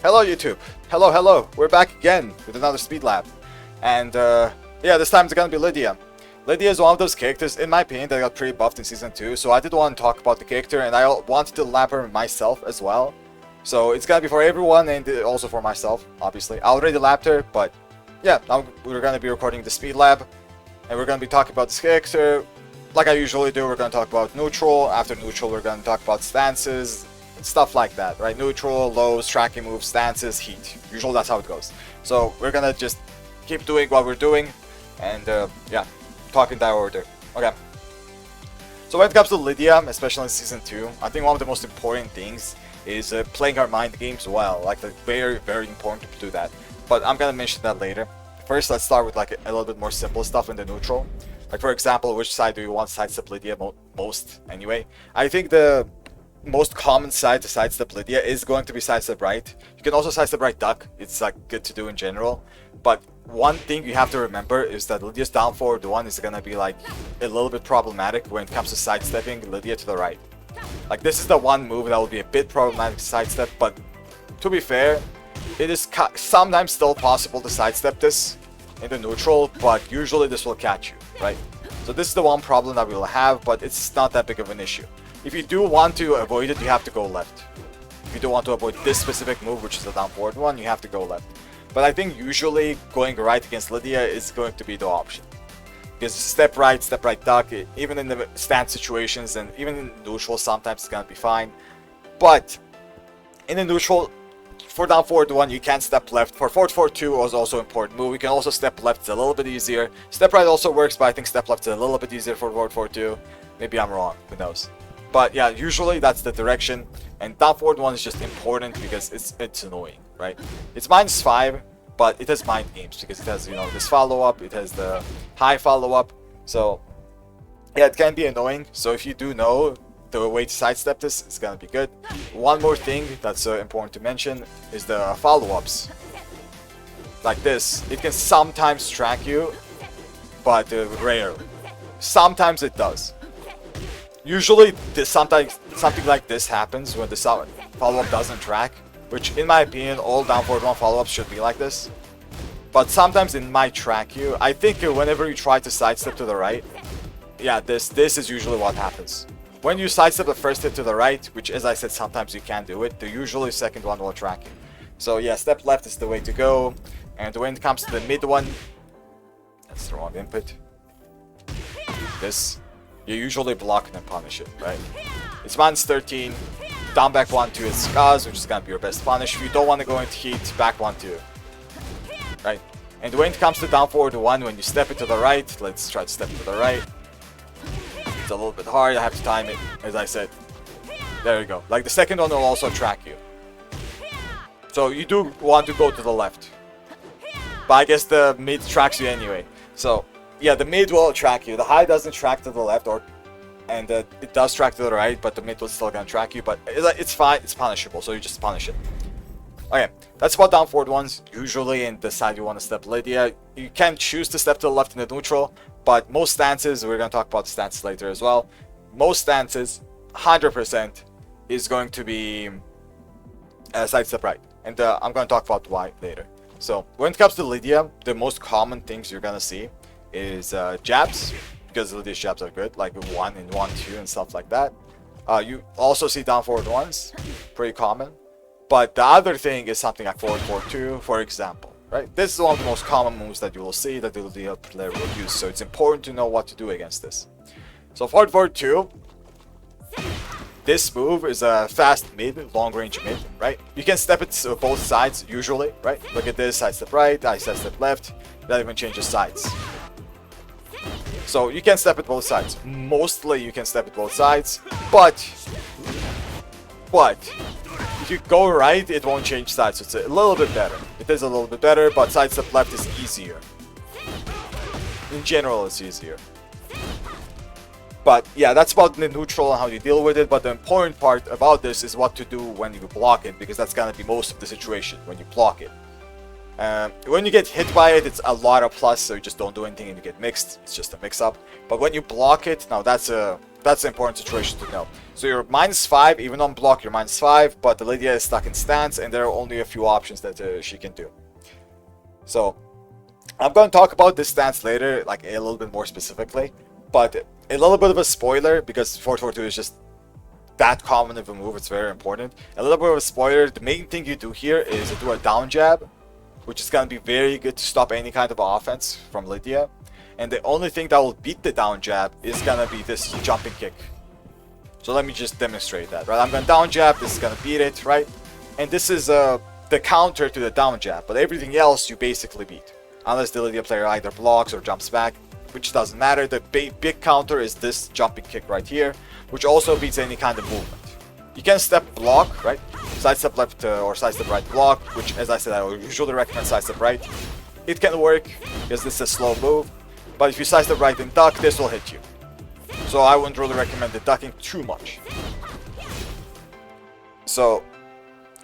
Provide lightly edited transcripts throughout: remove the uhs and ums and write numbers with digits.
Hello YouTube! Hello! We're back again with another speed lab. And yeah, this time it's gonna be Lidia. Lydia is one of those characters, in my opinion, that got pretty buffed in Season 2, so I did want to talk about the character, and I wanted to lab her myself as well. So it's gonna be for everyone, and also for myself, obviously. I already labbed her, but yeah, now we're gonna be recording the speed lab, and we're gonna be talking about this character. Like I usually do, we're gonna talk about neutral. After neutral, we're gonna talk about stances, stuff like that, right? Neutral, lows, tracking moves, stances, heat. Usually that's how it goes. So we're gonna just keep doing what we're doing, and yeah, talk in that order. Okay. So when it comes to Lidia, especially in Season 2, I think one of the most important things is playing our mind games well. Like, very important to do that. But I'm gonna mention that later. First, let's start with like a little bit more simple stuff in the neutral. Like, for example, which side do you want to sidestep Lidia most anyway? I think the most common side to sidestep Lidia is going to be sidestep right. You can also sidestep right duck. It's like good to do in general. But one thing you have to remember is that Lydia's down forward one is gonna be like a little bit problematic when it comes to sidestepping Lidia to the right. Like, this is the one move that will be a bit problematic to sidestep, but to be fair, it is sometimes still possible to sidestep this in the neutral, but usually this will catch you, right? So this is the one problem that we will have, but it's not that big of an issue. If you do want to avoid it, you have to go left. If you do want to avoid this specific move, which is the down forward one, you have to go left. But I think usually going right against Lidia is going to be the option. Because step right duck, even in the stance situations and even in neutral, sometimes it's going to be fine. But in the neutral, for down forward one, you can step left. For forward forward two is also an important move. We can also step left, it's a little bit easier. Step right also works, but I think step left is a little bit easier for forward forward two. Maybe I'm wrong, who knows. But yeah, usually that's the direction, and down forward one is just important because it's annoying, right? It's -5, but it has mind games because it has, you know, this follow-up, it has the high follow-up, so yeah, it can be annoying. So if you do know the way to sidestep this, it's gonna be good. One more thing that's important to mention is the follow-ups. Like this, it can sometimes track you, but rarely. Sometimes it does. Usually, something like this happens when the follow-up doesn't track, which in my opinion, all down forward one follow-ups should be like this. But sometimes it might track you. I think whenever you try to sidestep to the right, yeah, this is usually what happens. When you sidestep the first hit to the right, which as I said, sometimes you can do it, the usually second one will track you. So yeah, step left is the way to go. And when it comes to the mid one, that's the wrong input. This. You usually block and then punish it, right? It's -13, down back 1-2 is Skaz, which is gonna be your best punish. If you don't want to go into heat, back 1-2. Right? And when it comes to down forward 1, when you step it to the right, let's try to step to the right. It's a little bit hard, I have to time it, as I said. There you go. Like, the second one will also track you. So you do want to go to the left. But I guess the mid tracks you anyway. So yeah, the mid will track you. The high doesn't track to the left, and it does track to the right, but the mid was still gonna track you. But it's fine, it's punishable, so you just punish it. Okay, that's about down forward ones. Usually in the side you want to step Lidia. You can choose to step to the left in the neutral, but most stances, we're gonna talk about the stances later as well. Most stances, 100% is going to be side step right, and I'm gonna talk about why later. So when it comes to Lidia, the most common things you're gonna see is jabs, because Lydia's jabs are good, like 1 and 1-2 and stuff like that. You also see down forward ones, pretty common. But the other thing is something like forward forward 2, for example, right? This is one of the most common moves that you will see that the Lydia player will use, so it's important to know what to do against this. So forward forward 2, this move is a fast mid, long range mid, right? You can step it to both sides usually, right? Look at this, side step right, I side step left, that even changes sides. So you can step it both sides. Mostly you can step it both sides, but if you go right, it won't change sides. So it's a little bit better. It is a little bit better, but side step left is easier. In general, it's easier. But yeah, that's about the neutral and how you deal with it. But the important part about this is what to do when you block it, because that's gonna be most of the situation when you block it. When you get hit by it, it's a lot of plus, so you just don't do anything and you get mixed. It's just a mix-up. But when you block it, now that's an important situation to know. So you're -5, even on block you're -5, but the Lidia is stuck in stance, and there are only a few options that she can do. So I'm going to talk about this stance later, like a little bit more specifically, but a little bit of a spoiler, because 442 is just that common of a move, it's very important. A little bit of a spoiler, the main thing you do here is to do a down jab, which is going to be very good to stop any kind of offense from Lidia. And the only thing that will beat the down jab is going to be this jumping kick. So let me just demonstrate that, right? I'm going to down jab, this is going to beat it, right? And this is the counter to the down jab, but everything else you basically beat. Unless the Lidia player either blocks or jumps back, which doesn't matter. The big counter is this jumping kick right here, which also beats any kind of movement. You can step block, right? Side step left or side step right block, which, as I said, I usually recommend side step right. It can work because this is a slow move, but if you side step right and duck, this will hit you. So I wouldn't really recommend the ducking too much. So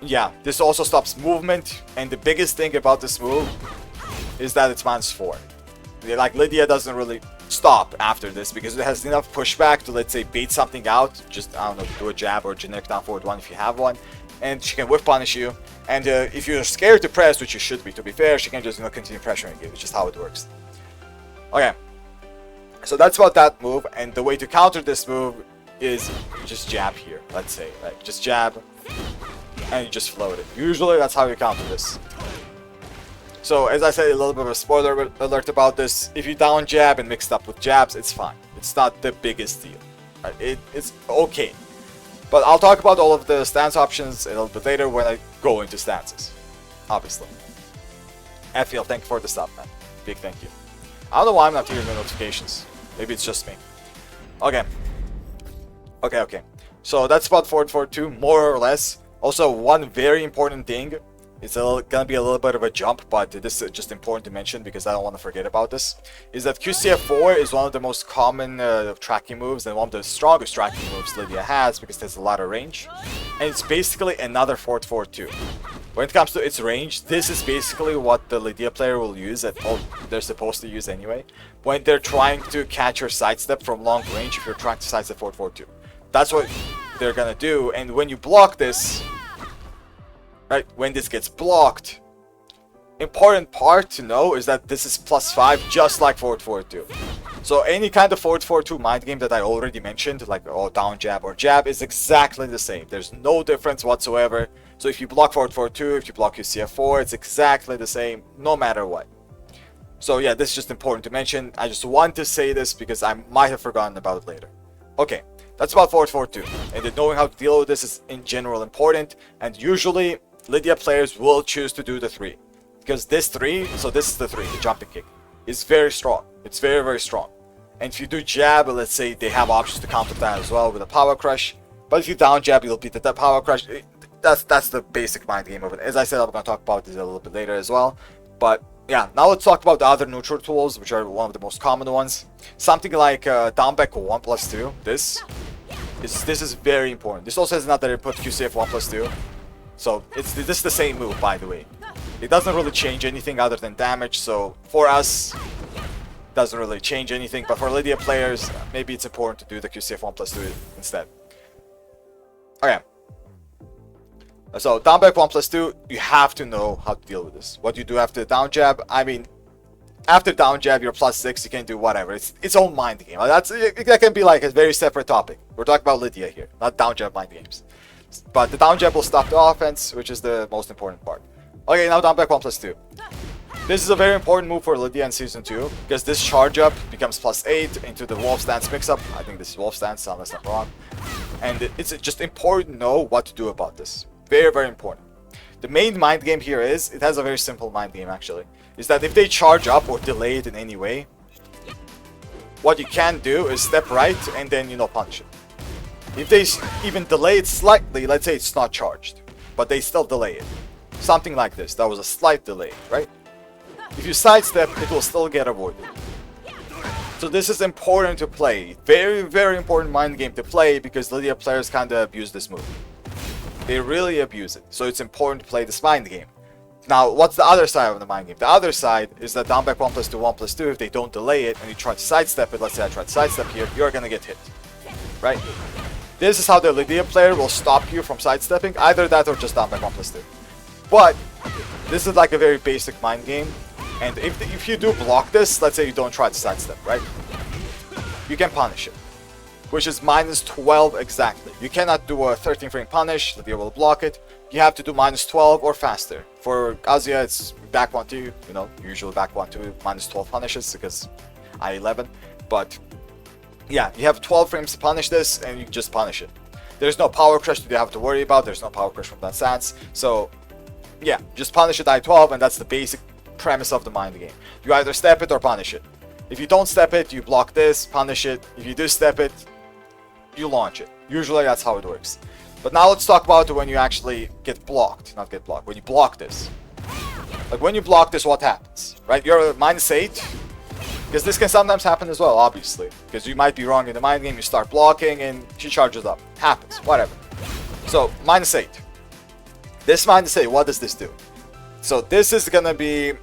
yeah, this also stops movement, and the biggest thing about this move is that it's -4. Like, Lidia doesn't really stop after this because it has enough pushback to, let's say, bait something out. Just, I don't know, do a jab or a generic down forward one if you have one, and she can whiff punish you. And if you're scared to press, which you should be, to be fair, she can just, continue pressuring you, which is how it works. Okay, so that's about that move, and the way to counter this move is you just jab here, let's say, right? Just jab, and you just float it. Usually that's how you counter this. So, as I said, a little bit of a spoiler alert about this. If you down jab and mixed up with jabs, it's fine. It's not the biggest deal. Right? It's okay. But I'll talk about all of the stance options a little bit later when I go into stances. Obviously. Effiel, thank you for the sub, man. Big thank you. I don't know why I'm not hearing the notifications. Maybe it's just me. Okay. Okay. So, that's about 442, more or less. Also, one very important thing. It's gonna be a little bit of a jump, but this is just important to mention because I don't want to forget about this. Is that QCF4 is one of the most common tracking moves and one of the strongest tracking moves Lidia has because there's a lot of range. And it's basically another 442. When it comes to its range, this is basically what the Lidia player will use, they're supposed to use anyway, when they're trying to catch your sidestep from long range if you're trying to sidestep 442. That's what they're gonna do, and when you block this, right, when this gets blocked, important part to know is that this is +5 just like 442. So any kind of 442 mind game that I already mentioned, like down jab or jab, is exactly the same. There's no difference whatsoever. So if you block 442, if you block QCF4, it's exactly the same no matter what. So yeah, this is just important to mention. I just want to say this because I might have forgotten about it later. Okay, that's about 442. And then knowing how to deal with this is in general important, and usually Lidia players will choose to do the 3. Because this 3, so this is the 3, the jumping kick, is very strong. It's very, very strong. And if you do jab, let's say they have options to counter that as well with a power crush. But if you down jab, you'll beat the power crush. That's the basic mind game of it. As I said, I'm going to talk about this a little bit later as well. But yeah, now let's talk about the other neutral tools, which are one of the most common ones. Something like down back 1+2. This is very important. This also has another input, QCF 1+2. So this is the same move, by the way. It doesn't really change anything other than damage, so for us, it doesn't really change anything. But for Lidia players, maybe it's important to do the QCF 1+2 instead. Okay. So down back 1+2, you have to know how to deal with this. What you do after the down jab, I mean, after down jab, you're +6, you can do whatever. It's its own mind game. That can be like a very separate topic. We're talking about Lidia here, not down jab mind games. But the down jab will stop the offense, which is the most important part. Okay, now down back 1+2. This is a very important move for Lidia in Season 2, because this charge up becomes +8 into the Wolf Stance mix-up. I think this is Wolf Stance, unless I'm wrong. And it's just important to know what to do about this. Very, very important. The main mind game here is, it has a very simple mind game actually, is that if they charge up or delay it in any way, what you can do is step right and then, punish it. If they even delay it slightly, let's say it's not charged, but they still delay it. Something like this, that was a slight delay, right? If you sidestep, it will still get avoided. So this is important to play. Very, very important mind game to play because Lidia players kind of abuse this move. They really abuse it. So it's important to play this mind game. Now, what's the other side of the mind game? The other side is that down back 1+2, 1+2, if they don't delay it and you try to sidestep it, let's say I try to sidestep here, you're gonna get hit. Right? This is how the Lidia player will stop you from sidestepping, either that or just down back 1+2. But this is like a very basic mind game, and if you do block this, let's say you don't try to sidestep, right? You can punish it, which is -12 exactly. You cannot do a 13 frame punish, Lidia will block it. You have to do -12 or faster. For Azia, it's back 1-2, you know, usually back 1-2, -12 punishes because I11. But yeah, you have 12 frames to punish this, and you just punish it. There's no power crush that you have to worry about. There's no power crush from that stance. So yeah, just punish it I12, and that's the basic premise of the mind game. You either step it or punish it. If you don't step it, you block this, punish it. If you do step it, you launch it. Usually that's how it works. But now let's talk about when you actually get blocked. Not get blocked, when you block this. Like when you block this, what happens? Right? You're at -8. Because this can sometimes happen as well, obviously. Because you might be wrong in the mind game, you start blocking and she charges up. Happens, whatever. So, -8. This -8, what does this do? So this is gonna be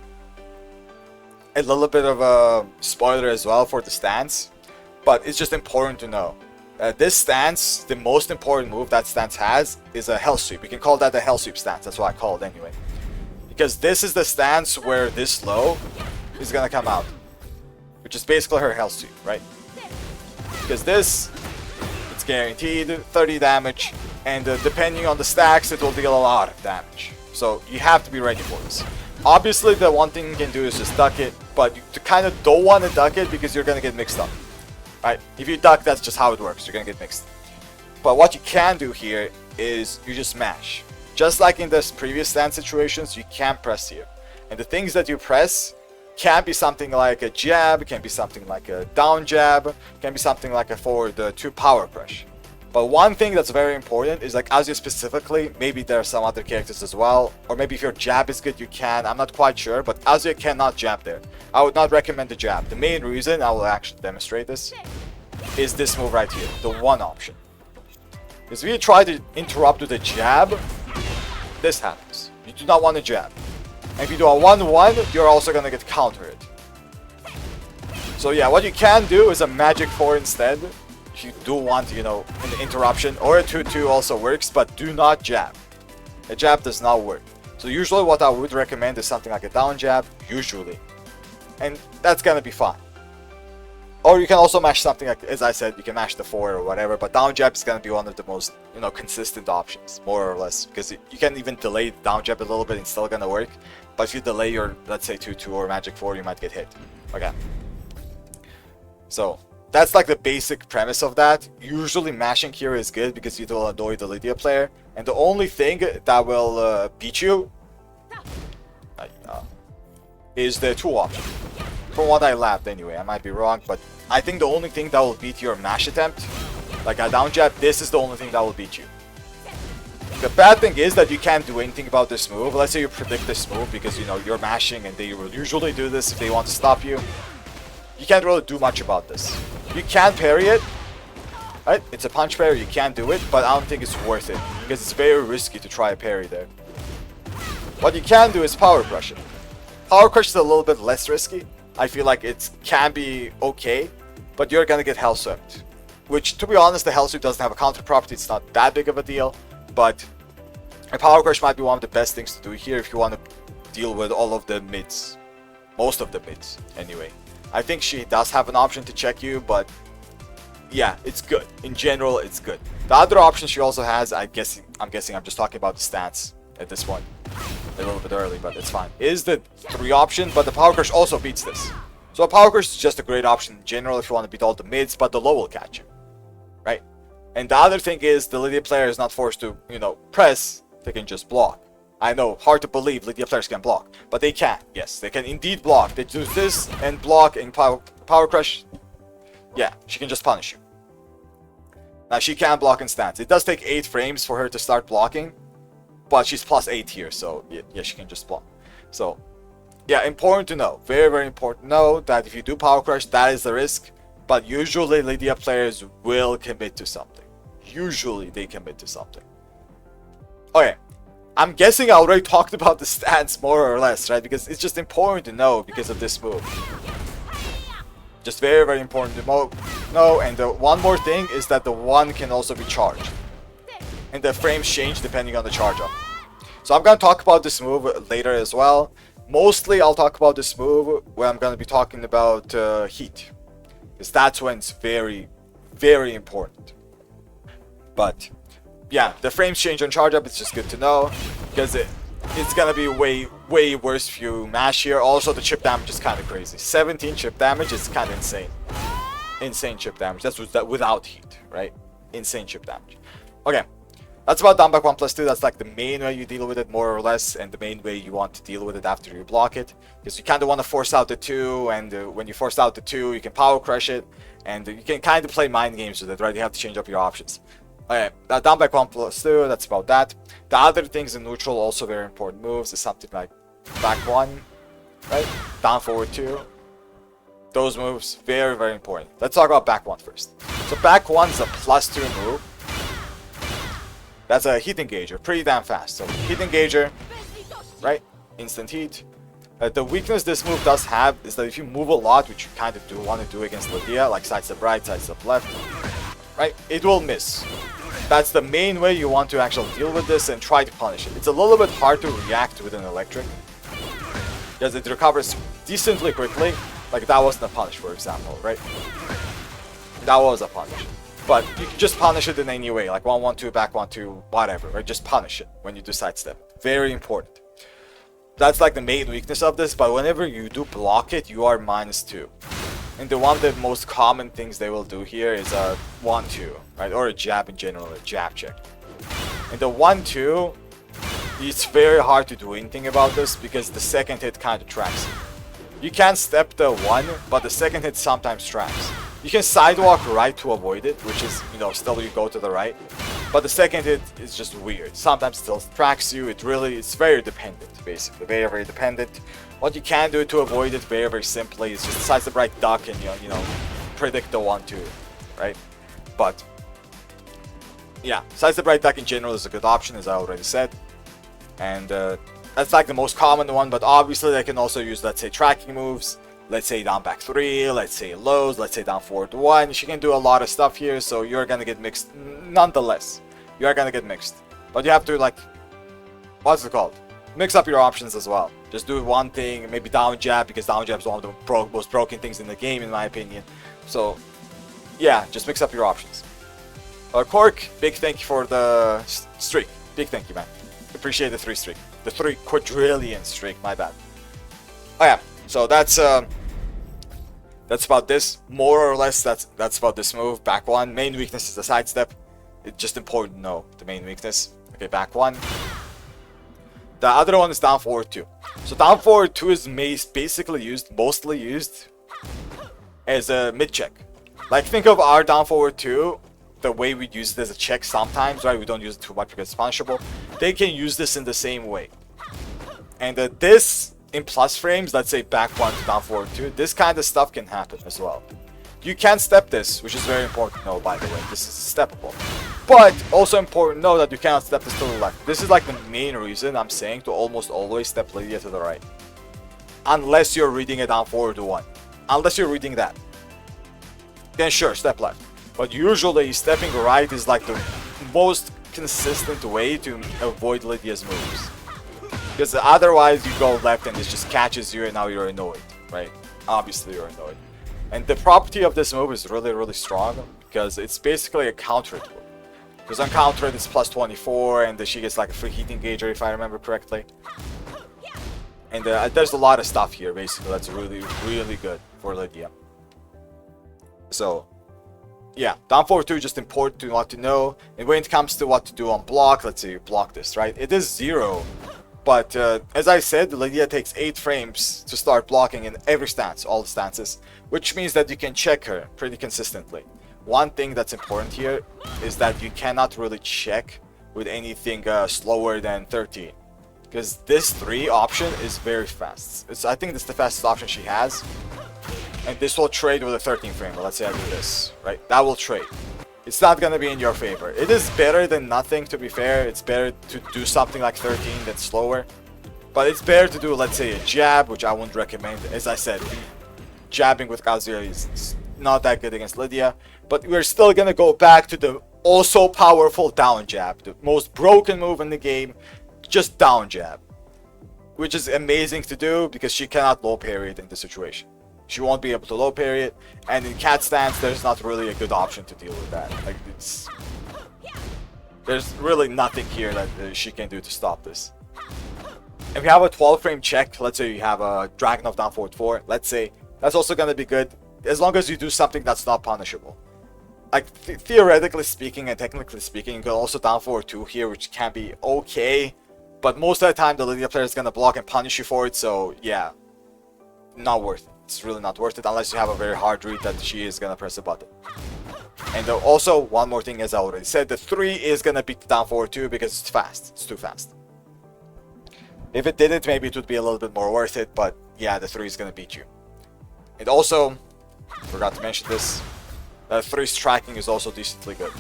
a little bit of a spoiler as well for the stance. But it's just important to know. This stance, the most important move that stance has is a hell sweep. You can call that a hell sweep stance, that's what I call it anyway. Because this is the stance where this low is gonna come out. Which is basically her hell sweep, right? Because this, it's guaranteed 30 damage, and depending on the stacks, it will deal a lot of damage. So you have to be ready for this. Obviously, the one thing you can do is just duck it, but you kind of don't want to duck it because you're gonna get mixed up. Right? If you duck, that's just how it works. You're gonna get mixed. But what you can do here is you just mash. Just like in this previous stance situations, you can press here. And the things that you press can be something like a jab, can be something like a down jab, can be something like a forward 2 power crush. But one thing that's very important is like Azia specifically, maybe there are some other characters as well, or maybe if your jab is good you can, I'm not quite sure, but Azia cannot jab there. I would not recommend the jab. The main reason, I will actually demonstrate this, is this move right here, the one option. Because if you try to interrupt with a jab, this happens. You do not want to jab. And if you do a 1-1, you're also going to get countered. So yeah, what you can do is a magic 4 instead. If you do want, you know, an interruption, or a 2-2 also works, but do not jab. A jab does not work. So usually what I would recommend is something like a down jab, usually. And that's going to be fine. Or you can also mash something like, as I said, you can mash the 4 or whatever, but down jab is going to be one of the most, you know, consistent options, more or less. Because you can even delay down jab a little bit and it's still going to work. But if you delay your, let's say, 2-2 or magic 4, you might get hit. Okay. So, that's like the basic premise of that. Usually mashing here is good because it will annoy the Lidia player. And the only thing that will beat you is the 2 option. From what I laughed anyway, I might be wrong, but I think the only thing that will beat your mash attempt, like a down jab, this is the only thing that will beat you. The bad thing is that you can't do anything about this move. Let's say you predict this move because, you know, you're mashing and they will usually do this if they want to stop you. You can't really do much about this. You can parry it, right? It's a punch parry, you can do it, but I don't think it's worth it because it's very risky to try a parry there. What you can do is power crush it. Power crush is a little bit less risky. I feel like it can be okay, but you're gonna get hell swept. Which, to be honest, the hell sweep doesn't have a counter property, it's not that big of a deal, but a power crush might be one of the best things to do here if you want to deal with all of the mids. Most of the mids, anyway. I think she does have an option to check you, but yeah, it's good. In general, it's good. The other option she also has, I'm guessing I'm just talking about the stance at this point. A little bit early, but it's fine. Is the 3 option, but the power crush also beats this. So a power crush is just a great option in general if you want to beat all the mids, but the low will catch you. Right? And the other thing is the Lidia player is not forced to, you know, press, they can just block. I know, hard to believe Lidia players can block, but they can. Yes, they can indeed block. They do this and block and power crush. Yeah, she can just punish you. Now she can block in stance. It does take 8 frames for her to start blocking, but she's +8 here, so yeah, she can just block. So yeah, important to know. Very, very important to know that if you do power crush, that is the risk. But usually Lidia players will commit to something. Usually they commit to something. Okay, I'm guessing I already talked about the stance more or less, right? Because it's just important to know because of this move. Just very, very important to know. And the one more thing is that the 1 can also be charged. And the frames change depending on the charge up. So I'm going to talk about this move later as well. Mostly I'll talk about this move when I'm going to be talking about heat. Because that's when it's very, very important. But yeah, the frames change on charge up. It's just good to know. Because it's going to be way, way worse if you mash here. Also, the chip damage is kind of crazy. 17 chip damage is kind of insane. Insane chip damage. That's without heat, right? Insane chip damage. Okay. That's about down back 1+2. That's like the main way you deal with it, more or less, and the main way you want to deal with it after you block it. Because you kind of want to force out the 2, and when you force out the 2, you can power crush it, and you can kind of play mind games with it, right? You have to change up your options. Okay, down back 1+2, that's about that. The other things in neutral, also very important moves, is something like back 1, right? Down forward 2. Those moves, very, very important. Let's talk about back 1 first. So back 1 is a +2 move. That's a heat engager, pretty damn fast. So heat engager, right? Instant heat. The weakness this move does have is that if you move a lot, which you kind of do want to do against Lidia, like sidestep right, sidestep left, right? It will miss. That's the main way you want to actually deal with this and try to punish it. It's a little bit hard to react with an electric because it recovers decently quickly. Like that wasn't a punish, for example, right? That was a punish. But you can just punish it in any way, like 1-1-2, back 1-2, whatever, right? Just punish it when you do sidestep. Very important. That's like the main weakness of this, but whenever you do block it, you are -2. And one of the most common things they will do here is a 1-2, right? Or a jab in general, a jab check. And the 1-2, it's very hard to do anything about this because the second hit kind of tracks it. You can step the 1, but the second hit sometimes tracks. You can sidewalk right to avoid it, which is, you know, still you go to the right. But the second hit is just weird. Sometimes it still tracks you. It's very dependent, basically. Very, very dependent. What you can do to avoid it very, very simply is just sidestep right duck and, you know, predict the 1-2, right? But, yeah, sidestep right duck in general is a good option, as I already said. And that's like the most common one, but obviously they can also use, let's say, tracking moves. Let's say down back 3, let's say lows, let's say down forward 1. She can do a lot of stuff here, so you're gonna get mixed nonetheless. You are gonna get mixed. But you have to, like, what's it called? Mix up your options as well. Just do one thing, maybe down jab, because down jab is one of the most broken things in the game, in my opinion. So, yeah, just mix up your options. Cork, big thank you for the streak. Big thank you, man. Appreciate the 3 streak. The 3 quadrillion streak, my bad. Oh yeah, so that's about this. More or less, that's about this move. Back 1. Main weakness is the sidestep. It's just important to know the main weakness. Okay, back 1. The other one is down forward 2. So down forward 2 is mostly used as a mid check. Like, think of our down forward 2, the way we use it as a check sometimes, right? We don't use it too much because it's punishable. They can use this in the same way. And this, in plus frames, let's say back 1 to down forward 2, this kind of stuff can happen as well. You can step this, which is very important to know, by the way. This is steppable. But also important to know that you cannot step this to the left. This is like the main reason I'm saying to almost always step Lidia to the right. Unless you're reading it down forward to 1. Unless you're reading that. Then sure, step left. But usually stepping right is like the most consistent way to avoid Lidia's moves. Because otherwise you go left and it just catches you and now you're annoyed, right? Obviously you're annoyed. And the property of this move is really, really strong because it's basically a counter move. Because on counter it's plus 24 and she gets like a free heat engager if I remember correctly. And there's a lot of stuff here basically that's really, really good for Lidia. So, yeah, down forward 2 is just important to what to know. And when it comes to what to do on block, let's say you block this, right? It is 0. But as I said, Lidia takes 8 frames to start blocking in every stance, all the stances. Which means that you can check her pretty consistently. One thing that's important here is that you cannot really check with anything slower than 13. Because this 3 option is very fast. I think it's the fastest option she has. And this will trade with a 13 frame. Let's say I do this, right? That will trade. it's not gonna be in your favor. It is better than nothing, to be fair. It's better to do something like 13 that's slower. But it's better to do, let's say, a jab, which I wouldn't recommend. As I said, jabbing with Kazuya is not that good against Lidia. But we're still gonna go back to the also powerful down jab. The most broken move in the game, just down jab. Which is amazing to do because she cannot low parry it in this situation. She won't be able to low parry it, and in cat stance, there's not really a good option to deal with that. Like, there's really nothing here that she can do to stop this. If you have a 12 frame check, let's say you have a Dragunov down forward 4, let's say, that's also gonna be good, as long as you do something that's not punishable. Like, theoretically speaking and technically speaking, you can also down forward 2 here, which can be okay, but most of the time the Lidia player is gonna block and punish you for it, so yeah, not worth it. It's really not worth it unless you have a very hard read that she is gonna press a button. And also, one more thing, as I already said, the 3 is gonna beat the down forward 2 because it's fast. It's too fast. If it didn't, maybe it would be a little bit more worth it, but yeah, the 3 is gonna beat you. And also, forgot to mention this, the 3's tracking is also decently good.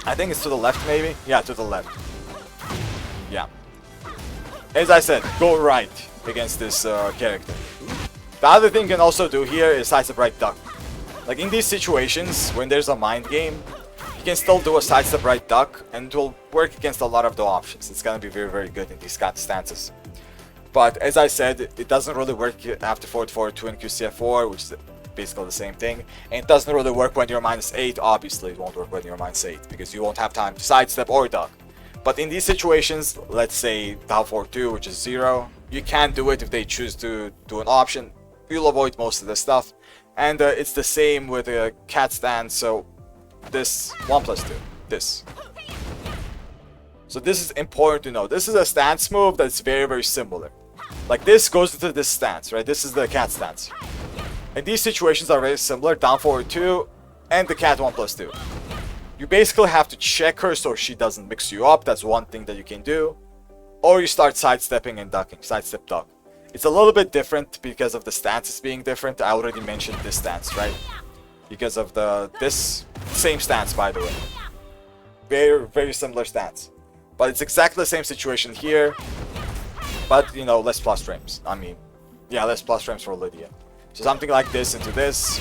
I think it's to the left, maybe? Yeah, to the left. Yeah. As I said, go right against this character. The other thing you can also do here is sidestep right duck. Like in these situations, when there's a mind game, you can still do a sidestep right duck and it will work against a lot of the options. It's gonna be very, very good in these kind of stances. But as I said, it doesn't really work after forward forward 2 and QCF4, which is basically the same thing. And it doesn't really work when you're -8, obviously it won't work when you're -8, because you won't have time to sidestep or duck. But in these situations, let's say down forward 2, which is 0, you can do it if they choose to do an option. You'll avoid most of the stuff. And it's the same with a cat stance, so this 1+2, this. So this is important to know. This is a stance move that's very, very similar. Like this goes into this stance, right? This is the cat stance. And these situations are very similar, down forward 2 and the cat 1+2. You basically have to check her so she doesn't mix you up. That's one thing that you can do. Or you start sidestepping and ducking, sidestep duck. It's a little bit different because of the stances being different. I already mentioned this stance, right? Because of this same stance, by the way. Very, very similar stance. But it's exactly the same situation here. But, you know, less plus frames. I mean, yeah, less plus frames for Lidia. So something like this into this.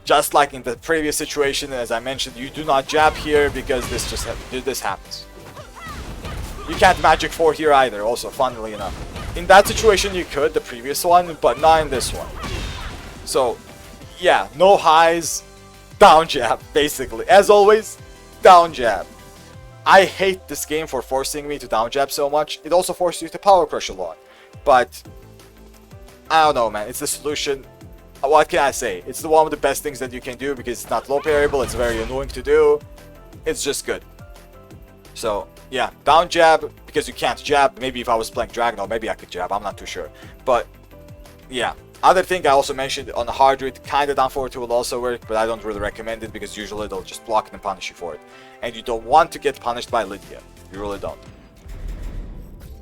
Just like in the previous situation, as I mentioned, you do not jab here because this happens. You can't magic 4 here either, also, funnily enough. In that situation you could, the previous one, but not in this one. So, yeah, no highs, down jab, basically. As always, down jab. I hate this game for forcing me to down jab so much. It also forces you to power crush a lot. But, I don't know, man, it's the solution. What can I say? It's one of the best things that you can do because it's not low parryable, it's very annoying to do. It's just good. So, yeah, down jab, because you can't jab. Maybe if I was playing Dragunov, maybe I could jab, I'm not too sure. But, yeah. Other thing I also mentioned on the hard read, kind of down forward 2 will also work, but I don't really recommend it because usually they'll just block it and punish you for it. And you don't want to get punished by Lidia. You really don't.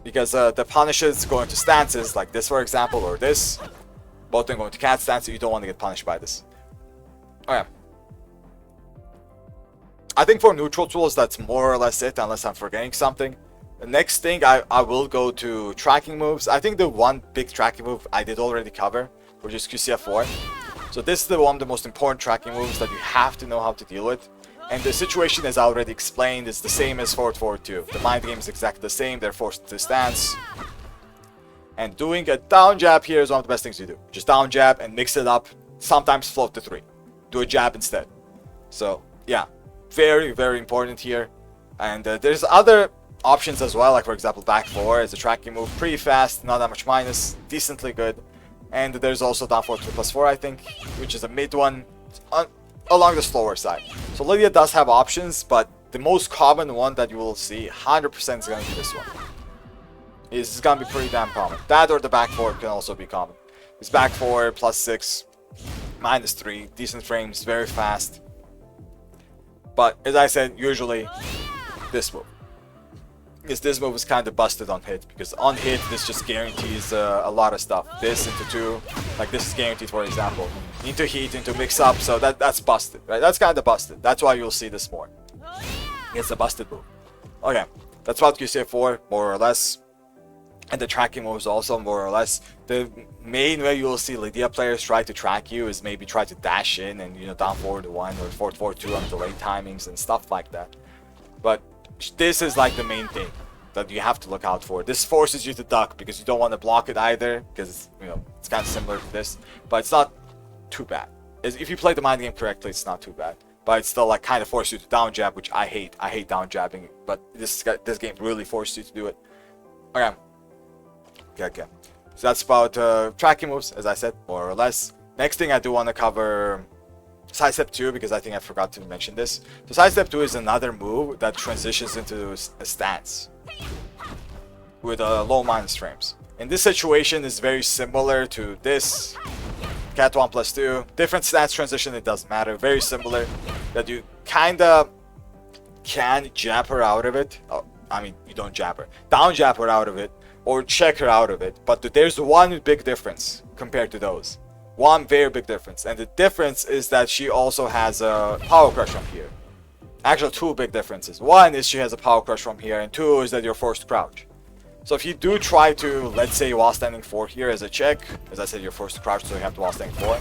Because the punishes going to stances, like this for example, or this, both of them going to cat stances, you don't want to get punished by this. Okay. I think for neutral tools, that's more or less it, unless I'm forgetting something. The next thing, I will go to tracking moves. I think the one big tracking move I did already cover, which is QCF4. So this is one of the most important tracking moves that you have to know how to deal with. And the situation, as I already explained, is the same as forward forward 2. The mind game is exactly the same, they're forced to stance. And doing a down jab here is one of the best things you do. Just down jab and mix it up, sometimes float to 3. Do a jab instead. So, yeah. Very, very important here. And there's other options as well, like for example back 4 as a tracking move, pretty fast, not that much minus, decently good. And there's also down forward 2+4 I think, which is a mid one, along the slower side. So Lidia does have options, but the most common one that you will see 100% is going to be this one. It's going to be pretty damn common. That or the back 4 can also be common. It's back 4, +6, -3, decent frames, very fast. But as I said, usually this move. is this move is kind of busted on hit, because on hit this just guarantees a lot of stuff. This into 2, like this is guaranteed, for example. Into heat, into mix up, so that's busted, right? That's kind of busted. That's why you'll see this more. It's a busted move. Okay, that's about QCF4, more or less. And the tracking moves also, more or less. The main way you will see Lidia players try to track you is maybe try to dash in and, you know, down forward 1 or forward 4-2 on delayed timings and stuff like that. But this is like the main thing that you have to look out for. This forces you to duck because you don't want to block it either, because, you know, it's kind of similar to this, but it's not too bad. If you play the mind game correctly, it's not too bad. But it's still like kind of forces you to down jab, which I hate. I hate down jabbing, but this game really forces you to do it. Okay. Okay. So that's about tracking moves, as I said, more or less. Next thing I do want to cover sidestep 2, because I think I forgot to mention this. So sidestep 2 is another move that transitions into a stance with low minus frames. In this situation is very similar to this cat 1 plus 2. Different stance transition, it doesn't matter. Very similar, that you kinda can jab her out of it. Oh, I mean, you don't jab her. Down jab her out of it, or check her out of it. But there's one big difference compared to those. One very big difference. And the difference is that she also has a power crush from here. Actually, 2 big differences. One is she has a power crush from here, and 2 is that you're forced to crouch. So if you do try to, let's say, while standing 4 here as a check, as I said, you're forced to crouch, so you have to while standing 4,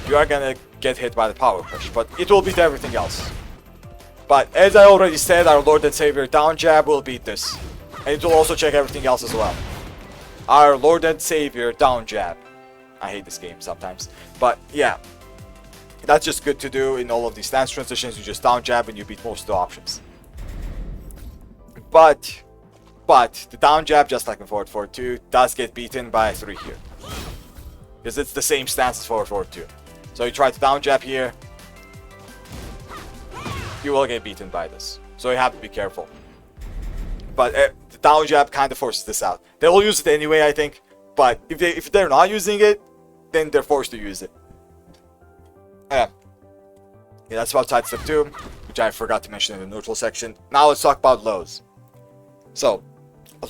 you are gonna get hit by the power crush, but it will beat everything else. But as I already said, our Lord and Savior down jab will beat this. And it will also check everything else as well. Our Lord and Savior down jab. I hate this game sometimes. But yeah, that's just good to do in all of these stance transitions. You just down jab and you beat most of the options. But the down jab, just like in forward 4-2, does get beaten by 3 here. Because it's the same stance as forward 4-2. So you try to down jab here, you will get beaten by this. So you have to be careful. But the down jab kind of forces this out. They will use it anyway, I think. But if they're not using it, then they're forced to use it. Yeah, that's about sidestep 2, which I forgot to mention in the neutral section. Now let's talk about lows. So,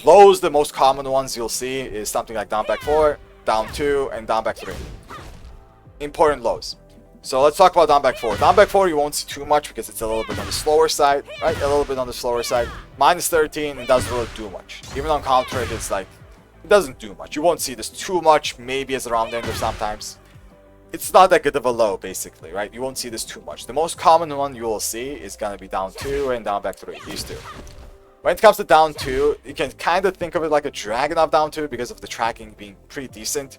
lows, the most common ones you'll see is something like down back 4, down 2, and down back 3. Important lows. So let's talk about down back 4. Down back 4 you won't see too much because it's a little bit on the slower side, right? A little bit on the slower side. Minus 13, it doesn't really do much. Even on counter, it's like, it doesn't do much. You won't see this too much, maybe as a round ender sometimes. It's not that good of a low, basically, right? You won't see this too much. The most common one you will see is gonna be down 2 and down back 3, these two. When it comes to down 2, you can kind of think of it like a Dragunov down 2 because of the tracking being pretty decent.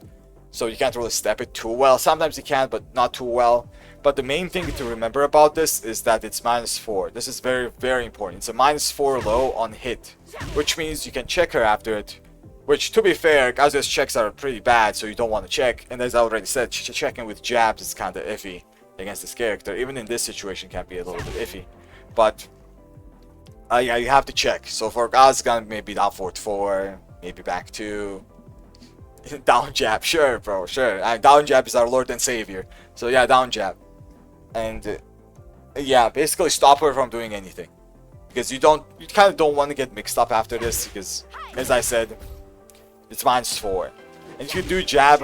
So you can't really step it too well. Sometimes you can, but not too well. But the main thing to remember about this is that it's minus 4. This is very, very important. It's a minus 4 low on hit, which means you can check her after it. Which, to be fair, Kazuya's checks are pretty bad, so you don't want to check. And as I already said, checking with jabs is kind of iffy against this character. Even in this situation can be a little bit iffy. But yeah, you have to check. So for Kaz, it's gonna maybe down forward 4, maybe back 2. Down jab, sure, bro, sure. Down jab is our Lord and Savior. So yeah, down jab. And yeah, basically stop her from doing anything. Because you kind of don't want to get mixed up after this, because, as I said, it's minus 4. And if you do jab,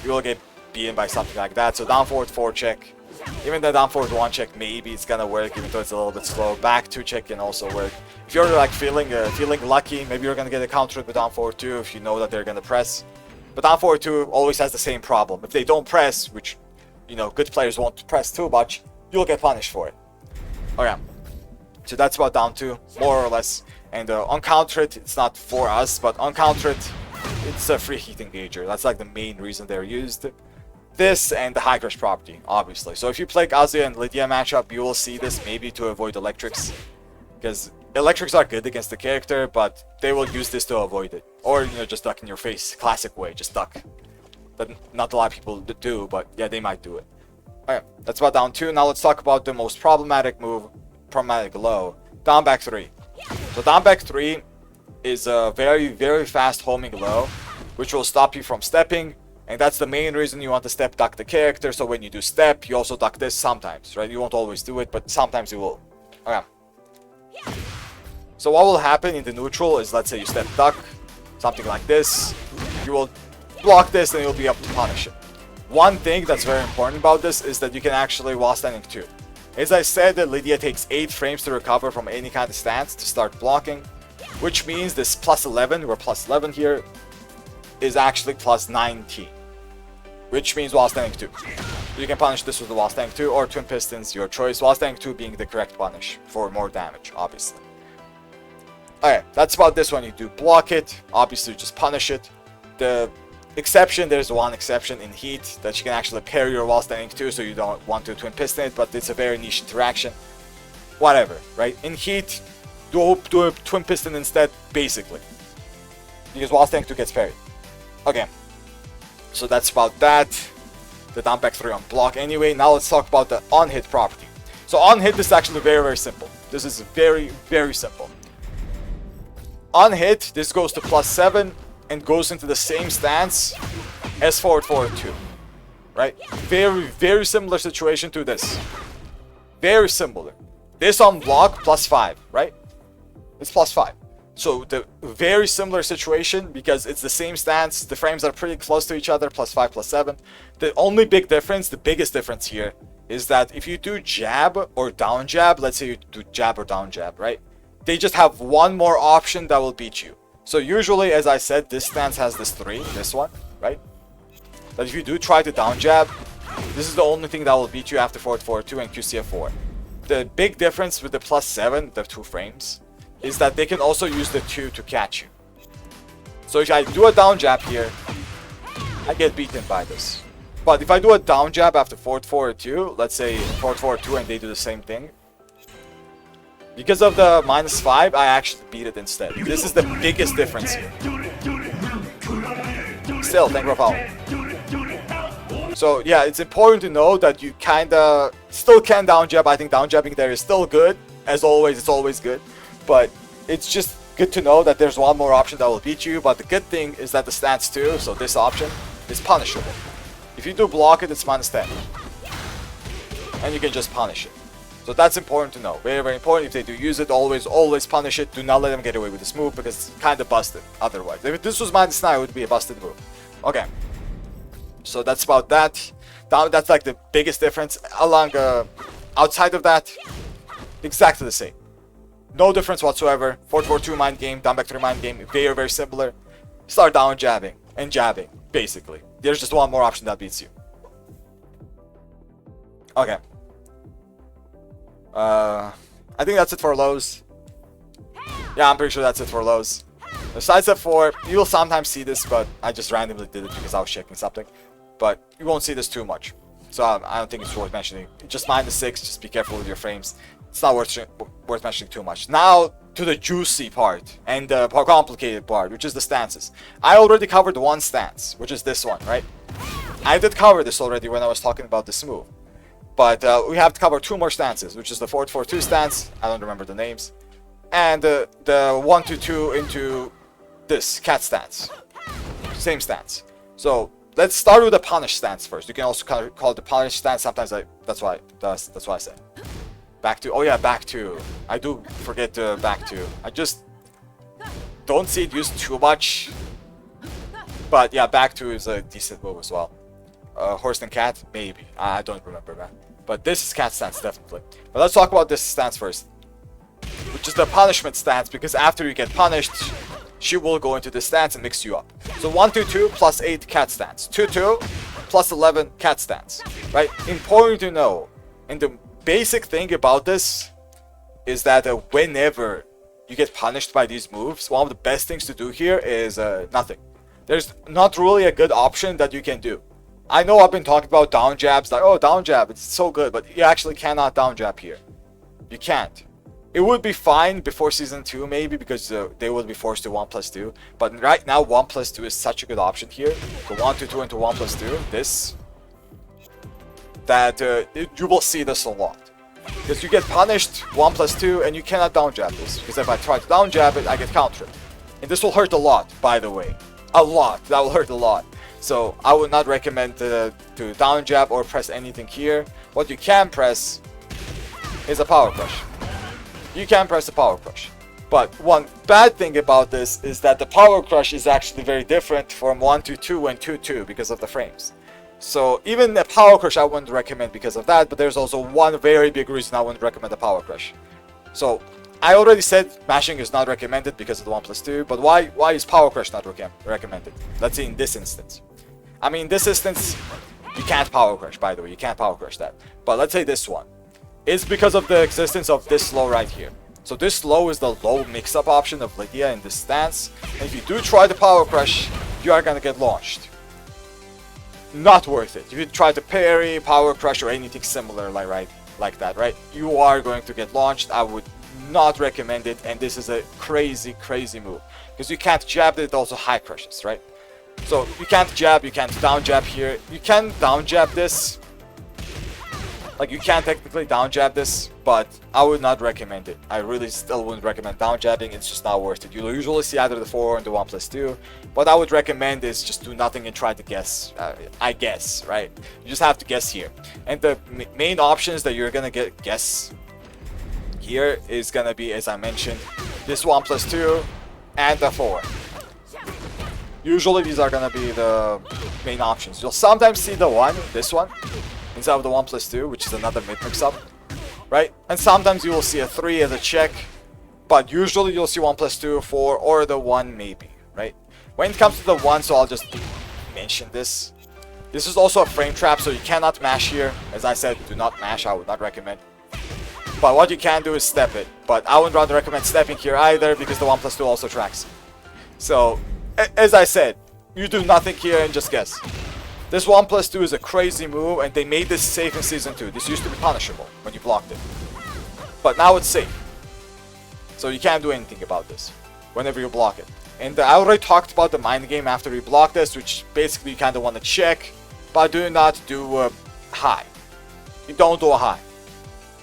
you will get beaten by something like that. So down forward 4 check. Even the down forward 1 check, maybe it's gonna work, even though it's a little bit slow. Back 2 check can also work. If you're like feeling lucky, maybe you're gonna get a counter with down forward 2 if you know that they're gonna press. But down forward 2 always has the same problem. If they don't press, which, you know, good players won't press too much, you'll get punished for it. Okay, so that's about down 2, more or less. And on counter it, it's not for us, but on counter it, it's a free heat engager. That's like the main reason they're used. This and the high crush property, obviously. So if you play Kazuya and Lidia matchup, you will see this maybe to avoid electrics. Because electrics are good against the character, but they will use this to avoid it. Or, you know, just duck in your face. Classic way, just duck. That not a lot of people do, but yeah, they might do it. Okay, that's about down 2. Now let's talk about the most problematic move, problematic low. Down back 3. So down back 3 is a very, very fast homing low, which will stop you from stepping. And that's the main reason you want to step duck the character. So when you do step, you also duck this sometimes, right? You won't always do it, but sometimes you will. Okay. So what will happen in the neutral is, let's say you step duck, something like this. You will block this and you'll be able to punish it. One thing that's very important about this is that you can actually while standing 2. As I said, that Lidia takes 8 frames to recover from any kind of stance to start blocking, which means this plus 11, we're plus 11 here, is actually plus 19, which means while standing 2. You can punish this with the while standing 2 or twin pistons, your choice, while standing 2 being the correct punish for more damage, obviously. Okay, that's about this one. You do block it, obviously just punish it. The exception, there's one exception in heat that you can actually parry your while standing 2, so you don't want to twin piston it, but it's a very niche interaction. Whatever, right? In heat, do a twin piston instead, basically, because while standing 2 gets parried. Okay, so that's about that. The down back 3 on block anyway. Now let's talk about the on hit property. So on hit, this is actually very simple. This is very simple. On hit, this goes to plus 7 and goes into the same stance as forward 2, right? Very similar situation to this. Very similar. This on block plus 5, right? It's plus 5. So the very similar situation because it's the same stance. The frames are pretty close to each other, plus 5, plus 7. The only big difference, the biggest difference here, is that if you do jab or down jab, let's say you do jab or down jab, right? They just have one more option that will beat you. So usually, as I said, this stance has this 3, this one, right? But if you do try to down jab, this is the only thing that will beat you after forward 2 and QCF4. The big difference with the plus 7, the 2 frames, is that they can also use the 2 to catch you. So if I do a down jab here, I get beaten by this. But if I do a down jab after forward 2, let's say forward 2 and they do the same thing, because of the minus 5, I actually beat it instead. This is the biggest difference here. Still, thank you for following. So yeah, it's important to know that you kinda still can down jab. I think down jabbing there is still good. As always, it's always good. But it's just good to know that there's one more option that will beat you. But the good thing is that the stance 2, so this option, is punishable. If you do block it, it's minus 10. And you can just punish it. So that's important to know. Very important. If they do use it, always punish it. Do not let them get away with this move because it's kind of busted otherwise. If this was minus 9, it would be a busted move. Okay. So that's about that. That's like the biggest difference. Outside of that, exactly the same. No difference whatsoever. Forward 2 mind game, down back 3 mind game. Very similar. Start down jabbing and jabbing, basically. There's just one more option that beats you. Okay. I think that's it for lows. Yeah, I'm pretty sure that's it for lows. The side step 4, you will sometimes see this, but I just randomly did it because I was checking something. But you won't see this too much. So I don't think it's worth mentioning. Just minus 6, just be careful with your frames. It's not worth mentioning too much. Now to the juicy part and the complicated part, which is the stances. I already covered one stance, which is this one, right? I did cover this already when I was talking about this move. But we have to cover 2 more stances, which is the forward 2 stance. I don't remember the names. And the 1-2 into this cat stance. Same stance. So let's start with the punish stance first. You can also call it the punish stance. Sometimes that's why I say. Back 2. Oh yeah, back 2. I do forget back 2. I just don't see it used too much. But yeah, back 2 is a decent move as well. Horse and cat, maybe. I don't remember that. But this is cat stance, definitely. But let's talk about this stance first, which is the punishment stance, because after you get punished, she will go into this stance and mix you up. So 1-2 plus 8 cat stance, 2-2 plus 11 cat stance, right? Important to know. And the basic thing about this is that whenever you get punished by these moves, one of the best things to do here is nothing. There's not really a good option that you can do. I know I've been talking about down jabs, like, oh, down jab, it's so good, but you actually cannot down jab here. You can't. It would be fine before Season 2, maybe, because they will be forced to 1+2. But right now, 1+2 is such a good option here. The 1-2 into 1+2, this, that you will see this a lot. Because you get punished 1+2, and you cannot down jab this. Because if I try to down jab it, I get countered. And this will hurt a lot, by the way. A lot. That will hurt a lot. So I would not recommend to down jab or press anything here. What you can press is a power crush. You can press a power crush. But one bad thing about this is that the power crush is actually very different from 1-2 and 2-2 because of the frames. So even a power crush I wouldn't recommend because of that, but there's also one very big reason I wouldn't recommend a power crush. So I already said mashing is not recommended because of the 1+2, but why is power crush not recommended? Let's say in this instance. I mean, this instance, you can't power crush, by the way, you can't power crush that. But let's say this one. It's because of the existence of this low right here. So this low is the low mix-up option of Lidia in this stance. And if you do try the power crush, you are gonna get launched. Not worth it. If you try to parry, power crush, or anything similar like that, right? You are going to get launched. I would not recommend it, and this is a crazy move. Because you can't jab it also high crushes, right? So you can't jab, you can't down jab here. You can down jab this. Like, you can technically down jab this, but I would not recommend it. I really still wouldn't recommend down jabbing. It's just not worth it. You'll usually see either the 4 or the 1+2. What I would recommend is just do nothing and try to guess. I guess, right? You just have to guess here. And the main options that you're gonna guess here is gonna be, as I mentioned, this 1+2 and the 4. Usually these are gonna be the main options. You'll sometimes see the 1, this one, instead of the 1+2, which is another mid mix-up, right? And sometimes you will see a 3 as a check, but usually you'll see 1+2, 4, or the 1 maybe, right? When it comes to the 1, so I'll just mention this. This is also a frame trap, so you cannot mash here. As I said, do not mash, I would not recommend. But what you can do is step it. But I would rather recommend stepping here either, because the 1+2 also tracks. So, as I said, you do nothing here and just guess. This 1+2 is a crazy move, and they made this safe in Season 2. This used to be punishable when you blocked it. But now it's safe. So you can't do anything about this whenever you block it. And I already talked about the mind game after you block this, which basically you kind of want to check, but do not do a high. You don't do a high.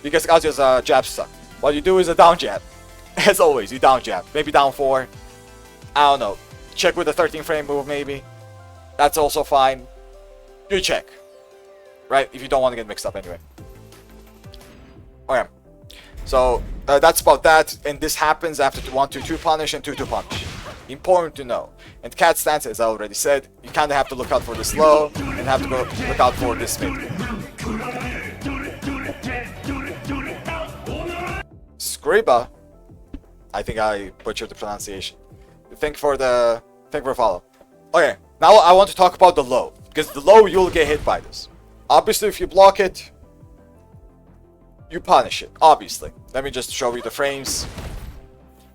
Because Kazuya's a jab stuck. What you do is a down jab. As always, you down jab. Maybe down 4. I don't know. Check with the 13 frame move maybe. That's also fine. You check, right? If you don't want to get mixed up anyway. Okay, so that's about that. And this happens after 1-2 punish and 2-2 punish. Important to know. And cat stance, as I already said, you kind of have to look out for this low and have to go look out for this mid. Skriba, I think I butchered the pronunciation. Thank you for the follow. Okay, now I want to talk about the low. Because the low, you'll get hit by this. Obviously, if you block it, you punish it. Obviously. Let me just show you the frames.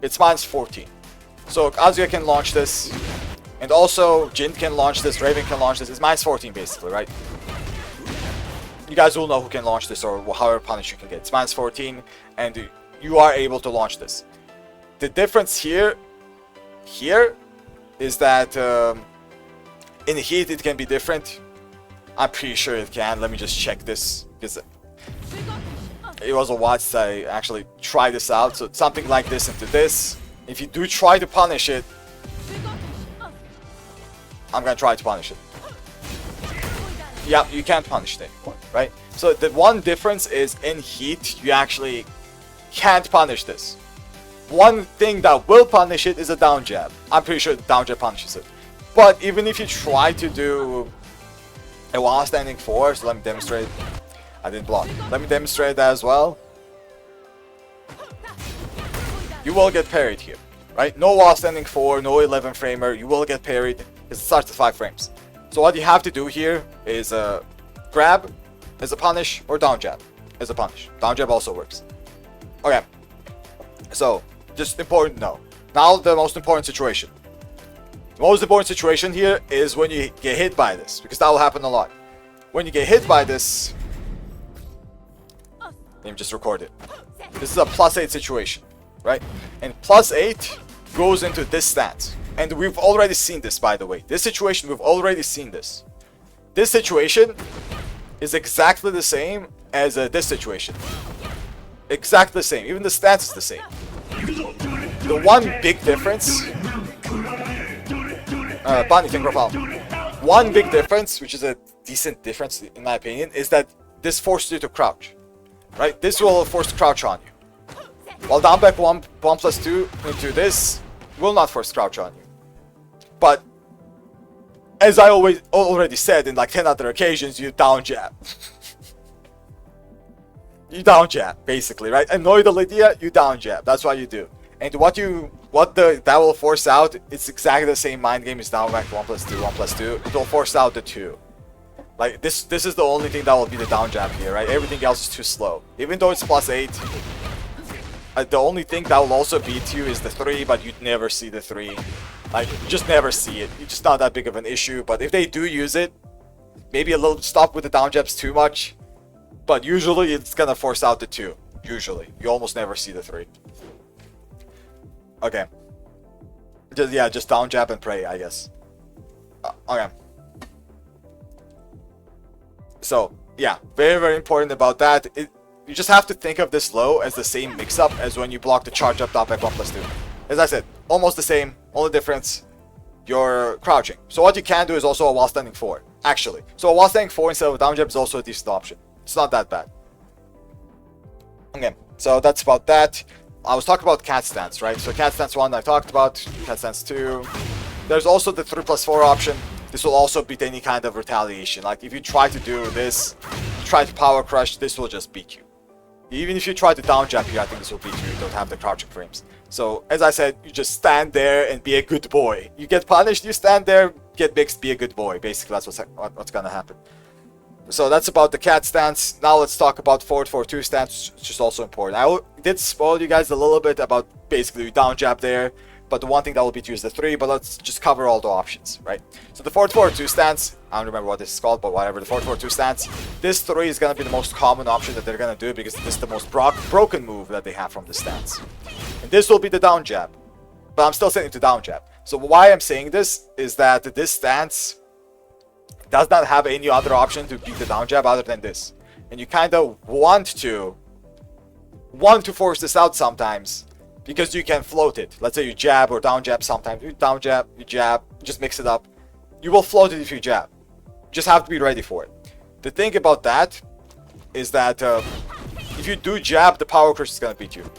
It's -14. So Kazuya can launch this. And also, Jin can launch this. Raven can launch this. It's -14 basically, right? You guys will know who can launch this or however punish you can get. It's -14. And you are able to launch this. The difference here is that... in heat, it can be different. I'm pretty sure it can. Let me just check this. Because it was a while since I actually tried this out. So something like this into this. If you do try to punish it, I'm going to try to punish it. Yeah, you can't punish it anymore, right? So the one difference is in heat, you actually can't punish this. One thing that will punish it is a down jab. I'm pretty sure the down jab punishes it. But even if you try to do a while standing 4, so let me demonstrate. I didn't block. Let me demonstrate that as well. You will get parried here, right? No while standing 4, no 11 framer. You will get parried. It starts at 5 frames. So what you have to do here is grab as a punish or down jab as a punish. Down jab also works. Okay. So just important to know. Now the most important situation. The most important situation here is when you get hit by this, because that will happen a lot. When you get hit by this, let me just record it. This is a +8 situation, right? And +8 goes into this stance. And we've already seen this, by the way. This situation, we've already seen this. This situation is exactly the same as this situation. Exactly the same. Even the stance is the same. The one big difference... Bunny, thank you for following. One big difference, which is a decent difference in my opinion, is that this forces you to crouch. Right? This will force to crouch on you. While down back 1+2 into this will not force crouch on you. But as I already said in like 10 other occasions, you down jab. You down jab, basically, right? Annoy the Lidia, you down jab. That's what you do. And that will force out, it's exactly the same mind game as down back 1+2, 1+2. It will force out the 2. Like this is the only thing that will be the down jab here, right? Everything else is too slow. Even though it's +8, the only thing that will also beat you is the 3, but you'd never see the 3. Like, you just never see it. It's just not that big of an issue. But if they do use it, maybe a little stop with the down jabs too much. But usually it's gonna force out the 2. Usually. You almost never see the 3. Okay. Just down jab and pray, I guess. Okay. So, yeah. Very, very important about that. You just have to think of this low as the same mix-up as when you block the charge up down back 1+2. As I said, almost the same. Only difference, you're crouching. So what you can do is also a while standing 4, actually. So a while standing 4 instead of a down jab is also a decent option. It's not that bad. Okay, so that's about that. I was talking about cat stance, right? So cat stance 1 I talked about, cat stance 2. There's also the 3+4 option. This will also beat any kind of retaliation. Like if you try to do this, you try to power crush, this will just beat you. Even if you try to down jab here, I think this will beat you. You don't have the crouching frames. So, as I said, you just stand there and be a good boy. You get punished, you stand there, get mixed, be a good boy. Basically, that's what's gonna happen. So that's about the cat stance. Now let's talk about forward 4-2 stance, which is also important. I did spoil you guys a little bit about basically down jab there. But the one thing that will beat you is the 3, but let's just cover all the options, right? So the forward 4-2 stance, I don't remember what this is called, but whatever, the forward 4-2 stance, this 3 is going to be the most common option that they're going to do because this is the most broken move that they have from the stance. And this will be the down jab, but I'm still setting to down jab. So why I'm saying this is that this stance does not have any other option to beat the down jab other than this. And you kind of want to force this out sometimes, because you can float it. Let's say you jab or down jab sometimes. You down jab, you jab, just mix it up. You will float it if you jab. Just have to be ready for it. The thing about that is that if you do jab, the power crush is going to beat you.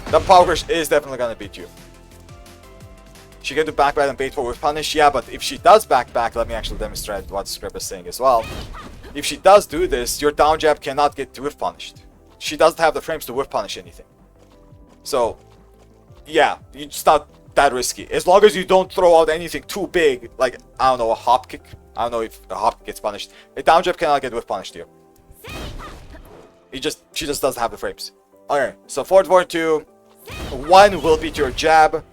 The power crush is definitely going to beat you. She can do back and bait for with punish. Yeah, but if she does back, let me actually demonstrate what the script is saying as well. If she does do this, your down jab cannot get whiff punished. She doesn't have the frames to whiff punish anything. So, yeah, it's not that risky. As long as you don't throw out anything too big, like, I don't know, a hop kick. I don't know if a hop kick gets punished. A down jab cannot get whiff punished here. She just doesn't have the frames. Okay, so forward 2, 1 will beat your jab,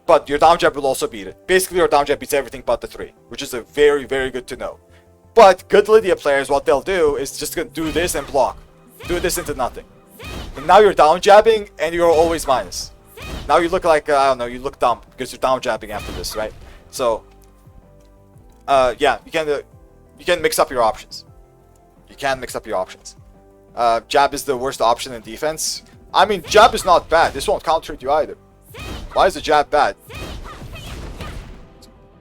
but your down jab will also beat it. Basically, your down jab beats everything but the 3, which is a very, very good to know. But good Lidia players, what they'll do is just gonna do this and block. Do this into nothing. And now you're down jabbing and you're always minus. Now you look like, I don't know, you look dumb because you're down jabbing after this, right? So, yeah, you can mix up your options. You can mix up your options. Jab is the worst option in defense. I mean, jab is not bad. This won't counter you either. Why is the jab bad?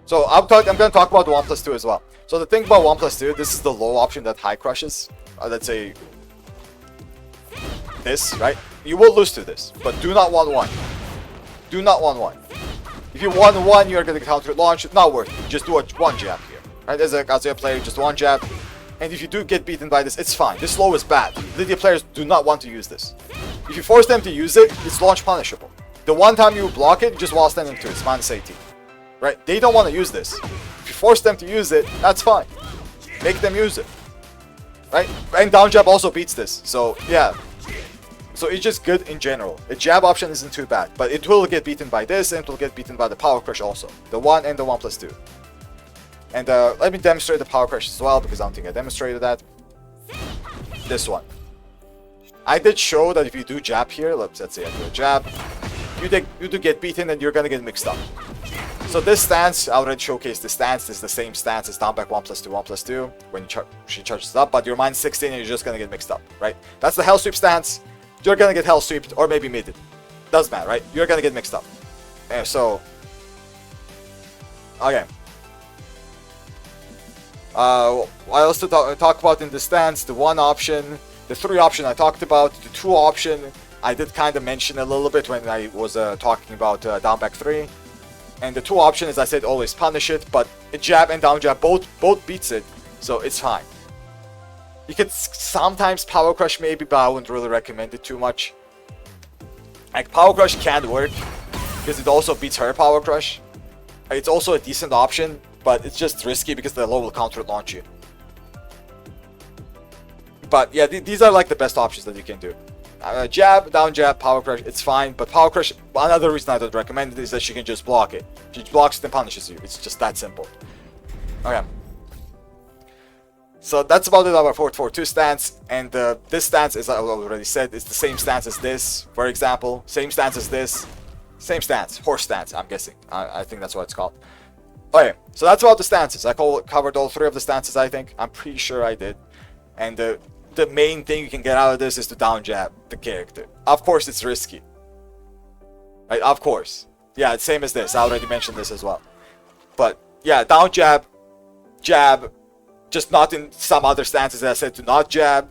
So I'm going to talk about the 1+2 as well. So the thing about 1+2, this is the low option that high crushes. Let's say this, right? You will lose to this, but do not want 1. Do not want 1. If you want 1, you're going to counter launch. Not worth it. Just do one jab here, right? As a Kazuya player, just one jab. And if you do get beaten by this, it's fine. This low is bad. Lidia players do not want to use this. If you force them to use it, it's launch punishable. The one time you block it, just while standing to it's -18. Right? They don't want to use this. If you force them to use it, that's fine. Make them use it. Right? And down jab also beats this. So, yeah. So it's just good in general. The jab option isn't too bad. But it will get beaten by this, and it will get beaten by the power crush also. The 1 and the 1+2. And let me demonstrate the power crush as well, because I don't think I demonstrated that. This one. I did show that if you do jab here, let's say I do a jab, you do get beaten and you're gonna get mixed up. So this stance, I already showcased the stance. This is the same stance as down back 1+2, 1+2 when she charges up, but you're -16 and you're just gonna get mixed up, right? That's the hell sweep stance. You're gonna get hell sweeped or maybe mid. Doesn't matter, right? You're gonna get mixed up. And so, okay. What else to talk about in the stance? The 1 option, the 3 option I talked about, the 2 option. I did kind of mention a little bit when I was talking about down back 3. And the 2 option is I said always punish it, but a jab and down jab both beats it, so it's fine. You could sometimes power crush maybe, but I wouldn't really recommend it too much. Like power crush can work because it also beats her power crush. It's also a decent option, but it's just risky because the low will counter launch you. But yeah, these are like the best options that you can do. Jab, down jab, power crush, it's fine. But power crush, another reason I don't recommend it is that she can just block it. She blocks it and punishes you. It's just that simple. Okay. So that's about it about 4-4-2 stance. And this stance, as I already said, is the same stance as this, for example. Same stance as this. Same stance. Horse stance, I'm guessing. I think that's what it's called. Okay, so that's about the stances. I covered all 3 of the stances, I think. I'm pretty sure I did. And the main thing you can get out of this is to down jab the character. Of course, it's risky. Right, of course. Yeah, it's same as this. I already mentioned this as well. But yeah, down jab, jab, just not in some other stances that I said to not jab.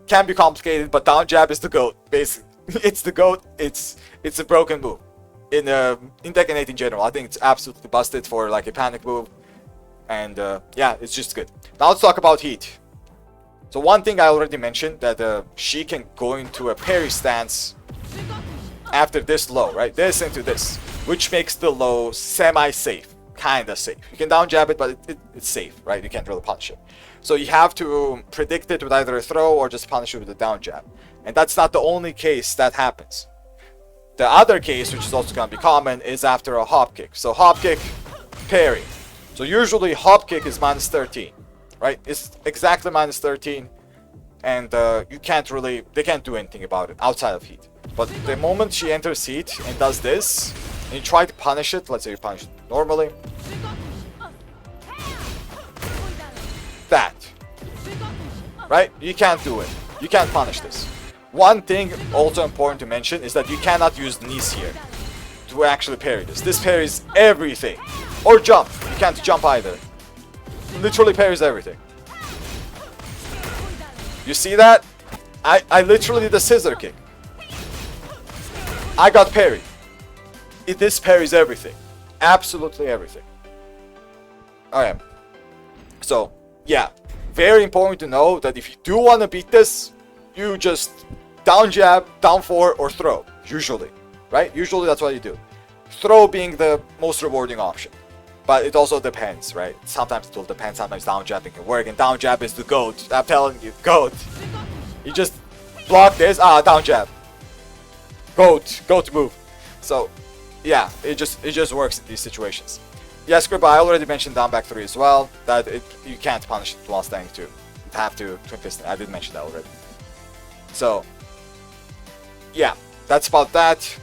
Can be complicated, but down jab is the GOAT, basically. It's the GOAT. It's a broken move. In Tekken 8 in general, I think it's absolutely busted for like a panic move. And yeah, it's just good. Now let's talk about heat. So one thing I already mentioned, that she can go into a parry stance after this low, right? This into this, which makes the low semi-safe, kind of safe. You can down jab it, but it's safe, right? You can't really punish it. So you have to predict it with either a throw or just punish it with a down jab. And that's not the only case that happens. The other case, which is also going to be common, is after a hop kick. So hop kick, parry. So usually hop kick is minus 13. Right, it's exactly minus 13, and you can't really, they can't do anything about it outside of heat. But the moment she enters heat and does this, and you try to punish it, let's say you punish it normally, that, right, you can't do it, you can't punish this. One thing also important to mention is that you cannot use knees here to actually parry this. This parries everything, or jump, you can't jump either. Literally parries everything. You see that? I literally did a scissor kick. I got parried. This parries everything. Absolutely everything. Okay. So, yeah. Very important to know that if you do want to beat this, you just down jab, down 4, or throw. Usually. Right? Usually that's what you do. Throw being the most rewarding option. But it also depends, right? Sometimes it will depend, sometimes down jabbing can work, and down jab is the GOAT. I'm telling you, GOAT. You just block this, down jab. GOAT move. So, yeah, it just works in these situations. Yes, Grip, I already mentioned down back 3 as well, that you can't punish it while standing 2. You have to twin piston. I did mention that already. So, yeah, that's about that.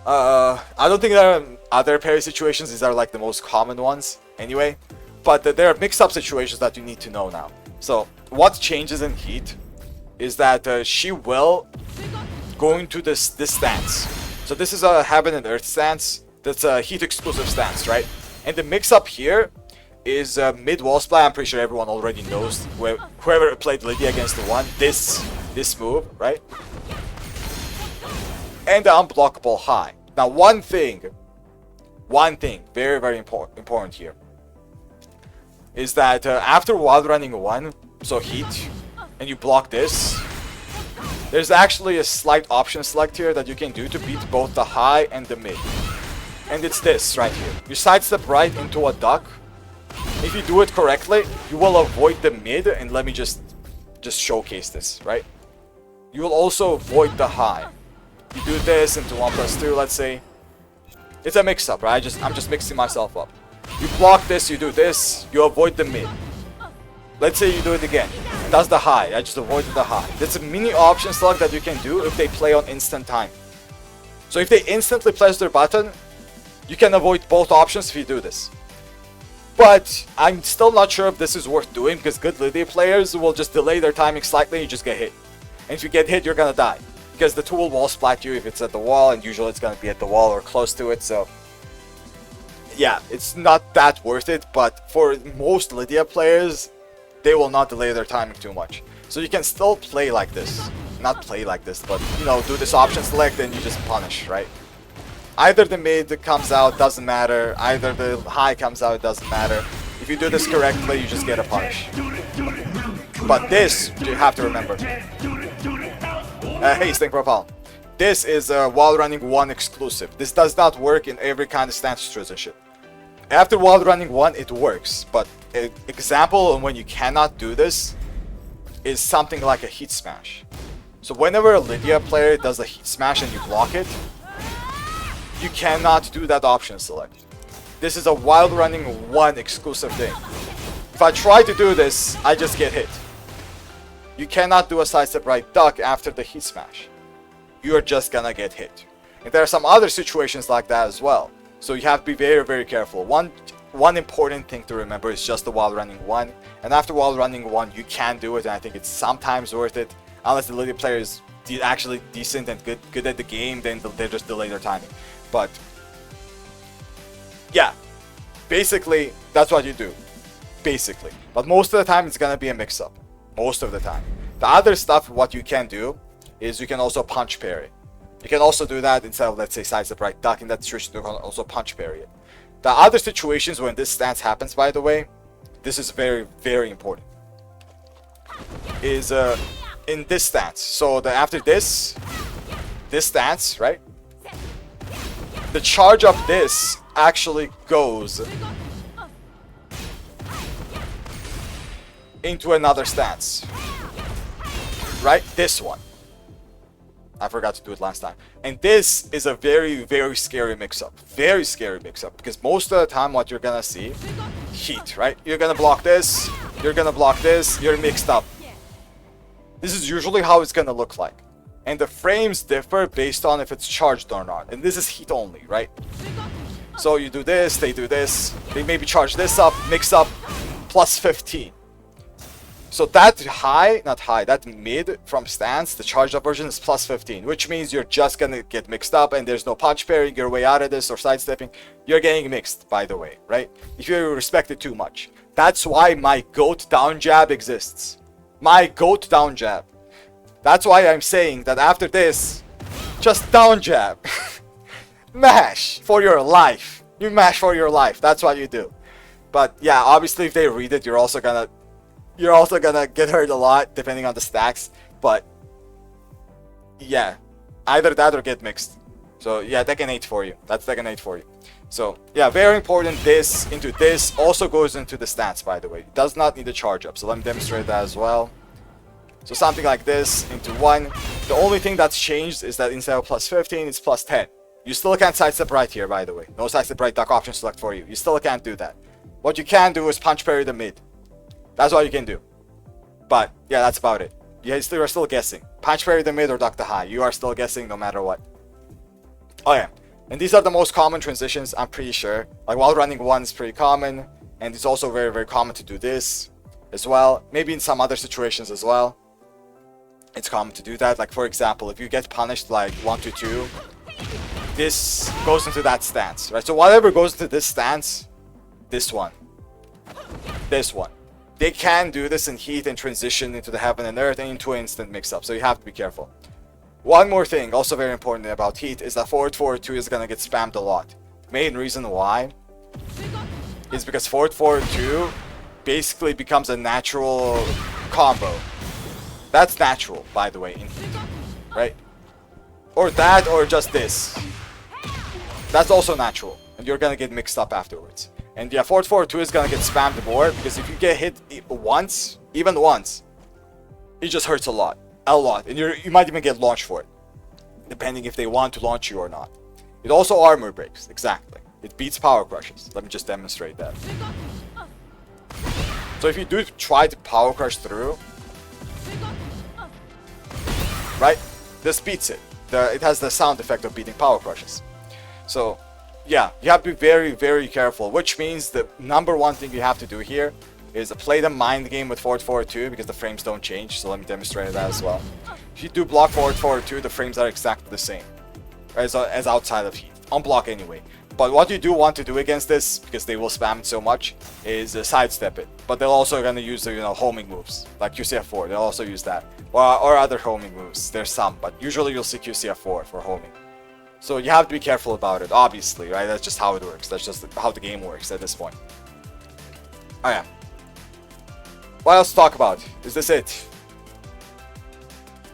I don't think there are other parry situations. These are like the most common ones anyway, but there are mix-up situations that you need to know now. So what changes in heat is that she will go into this stance. So this is a heaven and earth stance. That's a heat exclusive stance, right? And the mix-up here is mid wall splash. I'm pretty sure everyone already knows, whoever played Lidia against the one, this move, right? And the unblockable high. Now one thing very, very important here is that after wall running 1, so heat, and you block this, there's actually a slight option select here that you can do to beat both the high and the mid. And it's this right here. You sidestep right into a duck. If you do it correctly, you will avoid the mid, and let me just showcase this, right? You will also avoid the high. You do this into 1+2, let's say. It's a mix-up, right? I'm just mixing myself up. You block this, you do this, you avoid the mid. Let's say you do it again. That's the high. I just avoided the high. That's a mini option select that you can do if they play on instant time. So if they instantly press their button, you can avoid both options if you do this. But I'm still not sure if this is worth doing, because good Lidia players will just delay their timing slightly and you just get hit. And if you get hit, you're gonna die. Because the tool will wall splat you if it's at the wall, and usually it's gonna be at the wall or close to it, so... yeah, it's not that worth it, but for most Lidia players, they will not delay their timing too much. So you can still play like this. not play like this, but you know, do this option select and you just punish, right? Either the mid comes out, doesn't matter. Either the high comes out, it doesn't matter. If you do this correctly, you just get a punish. But this, you have to remember. Hey, Stink Profile. This is a while running 1 exclusive. This does not work in every kind of stance transition. After while running 1, it works. But an example on when you cannot do this is something like a heat smash. So whenever a Lidia player does a heat smash and you block it, you cannot do that option select. This is a while running 1 exclusive thing. If I try to do this, I just get hit. You cannot do a sidestep right duck after the heat smash. You're just gonna get hit. And there are some other situations like that as well. So you have to be very, very careful. One important thing to remember is just the while running 1. And after while running 1, you can do it, and I think it's sometimes worth it. Unless the Lidia player is actually decent and good at the game, then they just delay their timing. But yeah, basically that's what you do. Basically. But most of the time it's gonna be a mix-up. Most of the time. The other stuff, what you can do is you can also punch parry. You can also do that instead of, let's say, sidestep right duck. In that situation, you can also punch parry it. The other situations when this stance happens, by the way, this is very, very important, is in this stance. So after this stance, right? The charge of this actually goes into another stance. Right? This one. I forgot to do it last time. And this is a very, very scary mix-up. Very scary mix-up. Because most of the time what you're gonna see, heat, right? You're gonna block this, you're gonna block this, you're mixed up. This is usually how it's gonna look like. And the frames differ based on if it's charged or not. And this is heat only, right? So you do this, they do this, they maybe charge this up, mix up, plus 15. So that that mid from stance, the charged up version is plus 15, which means you're just gonna get mixed up and there's no punch parrying your way out of this or sidestepping. You're getting mixed, by the way, right? If you respect it too much. That's why my GOAT down jab exists. My GOAT down jab. That's why I'm saying that after this, just down jab. Mash for your life. You mash for your life. That's what you do. But yeah, obviously if they read it, you're also gonna get hurt a lot depending on the stacks. But yeah, either that or get mixed. So yeah, Tekken 8 for you. That's Tekken 8 for you. So yeah, very important. This into this also goes into the stance, by the way. It does not need a charge up. So let me demonstrate that as well. So something like this into 1. The only thing that's changed is that instead of plus 15, it's plus 10. You still can't sidestep right here, by the way. No sidestep right duck option select for you. You still can't do that. What you can do is punch parry the mid. That's all you can do. But yeah, that's about it. You are still guessing. Punch parry the mid or duck the high. You are still guessing no matter what. Oh yeah. And these are the most common transitions, I'm pretty sure. Like while running 1 is pretty common. And it's also very, very common to do this as well. Maybe in some other situations as well. It's common to do that. Like for example, if you get punished like 1 to 2, this goes into that stance, right? So whatever goes into this stance, this one, they can do this in heat and transition into the heaven and earth and into instant mix-up. So you have to be careful. One more thing, also very important about heat, is that forward 2 is gonna get spammed a lot. The main reason why is because forward 2 basically becomes a natural combo. That's natural, by the way, in heat, right? Or that, or just this. That's also natural, and you're gonna get mixed up afterwards. And yeah, forward 2 is gonna get spammed more, because if you get hit once, even once, it just hurts a lot, and you might even get launched for it, depending if they want to launch you or not. It also armor breaks, exactly. It beats power crushes. Let me just demonstrate that. So if you do try to power crush through, right? This beats it. It has the sound effect of beating power crushes. So yeah, you have to be very, very careful, which means the number one thing you have to do here is play the mind game with forward 2 because the frames don't change. So let me demonstrate that as well. If you do block forward 2, the frames are exactly the same as outside of heat. On block anyway. But what you do want to do against this, because they will spam it so much, is sidestep it. But they're also going to use the, homing moves, like QCF4. They'll also use that, or other homing moves. There's some, but usually you'll see QCF4 for homing. So you have to be careful about it, obviously, right? That's just how it works. That's just how the game works at this point. Oh yeah. What else to talk about? Is this it?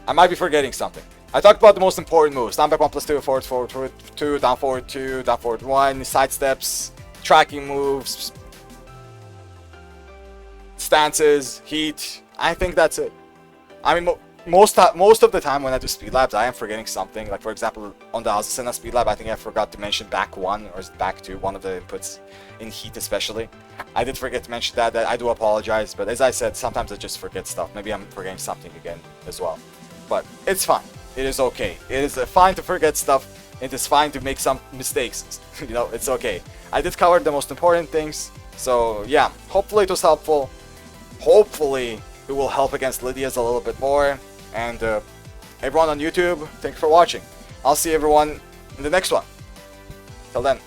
I might be forgetting something. I talked about the most important moves. Down back 1+2, forward 2, down forward 2, down forward 1, side steps, tracking moves, stances, heat. I think that's it. I mean, most of the time when I do speed labs, I am forgetting something. Like, for example, on the Azucena speed lab, I think I forgot to mention back 1 or back 2, one of the inputs in heat especially. I did forget to mention that. I do apologize, but as I said, sometimes I just forget stuff. Maybe I'm forgetting something again as well. But it's fine. It is okay. It is fine to forget stuff. It is fine to make some mistakes. It's okay. I did cover the most important things. So yeah, hopefully it was helpful. Hopefully it will help against Lidia's a little bit more. And everyone on YouTube, thanks for watching. I'll see everyone in the next one. Till then.